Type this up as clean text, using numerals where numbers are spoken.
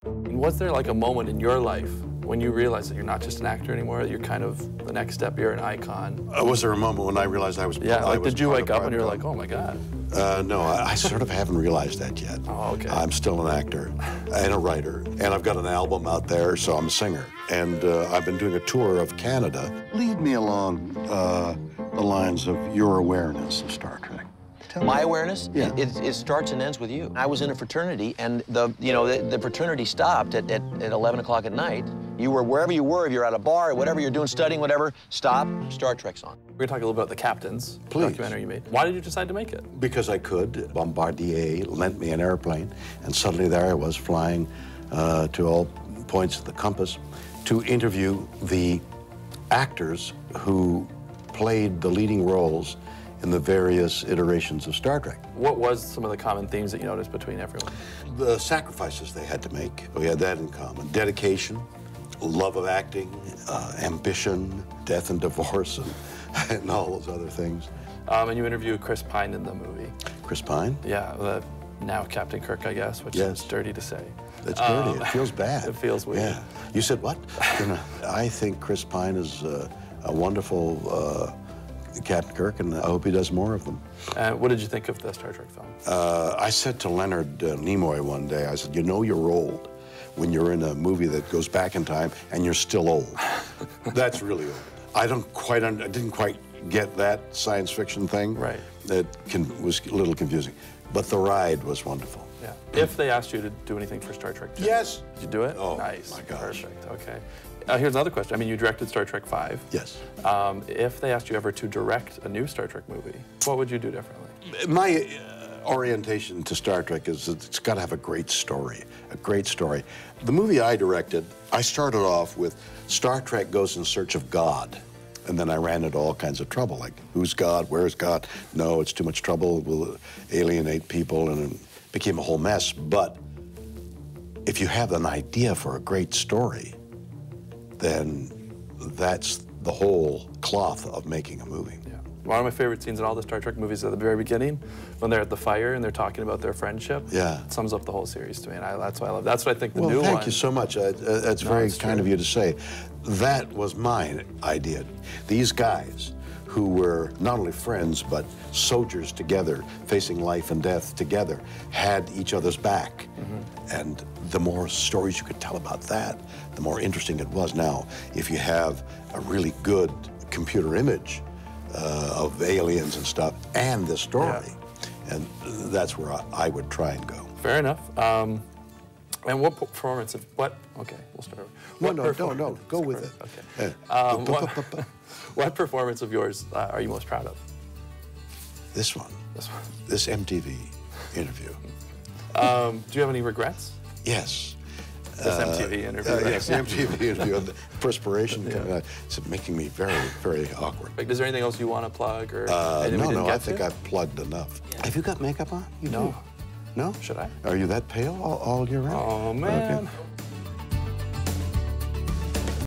Was there like a moment in your life when you realized that you're not just an actor anymore, that you're kind of the next step, you're an icon? Was there a moment when I realized I was? Yeah, like did you wake up and you're like, oh my God? No, I sort of haven't realized that yet. Oh, okay. I'm still an actor and a writer, and I've got an album out there, so I'm a singer. And I've been doing a tour of Canada. Lead me along the lines of your awareness of Star Trek. My awareness? Yeah. It starts and ends with you. I was in a fraternity, and the fraternity stopped at 11 o'clock at night. You were wherever you were, if you're at a bar, whatever you're doing, studying, whatever, stop, Star Trek's on. We're gonna talk a little about The Captains, Please. documentary you made. Why did you decide to make it? Because I could. Bombardier lent me an airplane, and suddenly there I was flying to all points of the compass to interview the actors who played the leading roles in the various iterations of Star Trek. What was some of the common themes that you noticed between everyone? The sacrifices they had to make. We had that in common. Dedication, love of acting, ambition, death and divorce, and all those other things. And you interviewed Chris Pine in the movie. Chris Pine? Yeah, now Captain Kirk, I guess, which is dirty to say. It's dirty. It feels bad. It feels weird. Yeah. You said what? I think Chris Pine is a wonderful Captain Kirk, and I hope he does more of them. And what did you think of the Star Trek film? I said to Leonard Nimoy one day, I said, you know you're old when you're in a movie that goes back in time and you're still old. That's really old. I didn't quite get that science fiction thing. Right. It was a little confusing. But the ride was wonderful. Yeah. If they asked you to do anything for Star Trek 2, yes. Did you do it? Oh, nice. my gosh. Perfect. Okay. Here's another question. I mean, you directed Star Trek 5. Yes. If they asked you ever to direct a new Star Trek movie, what would you do differently? My orientation to Star Trek is it's got to have a great story, a great story. The movie I directed, I started off with Star Trek goes in search of God. And then I ran into all kinds of trouble, like who's God, where's God? No, it's too much trouble, we'll alienate people, and it became a whole mess. But if you have an idea for a great story, then that's the whole cloth of making a movie. Yeah. One of my favorite scenes in all the Star Trek movies at the very beginning, when they're at the fire and they're talking about their friendship. Yeah. It sums up the whole series to me, and that's why I love. That's what I think the new one. Well, thank you so much. That's very kind of you to say. That was my idea. These guys who were not only friends, but soldiers together, facing life and death together, had each other's back. Mm-hmm. And the more stories you could tell about that, the more interesting it was. Now, if you have a really good computer image of aliens and stuff, and the story, and that's where I would try and go. Fair enough. And what performance of what? Okay, we'll start over. No, go with it. Okay. What performance of yours are you most proud of? This one. This one. This MTV interview. Do you have any regrets? Yes. This MTV interview. Yes, the MTV interview. The perspiration it's making me very, very awkward. Is there anything else you want to plug? Or no, I think I've plugged enough. Have you got makeup on? No. No? Should I? Are you that pale all year round? Oh, man. Okay.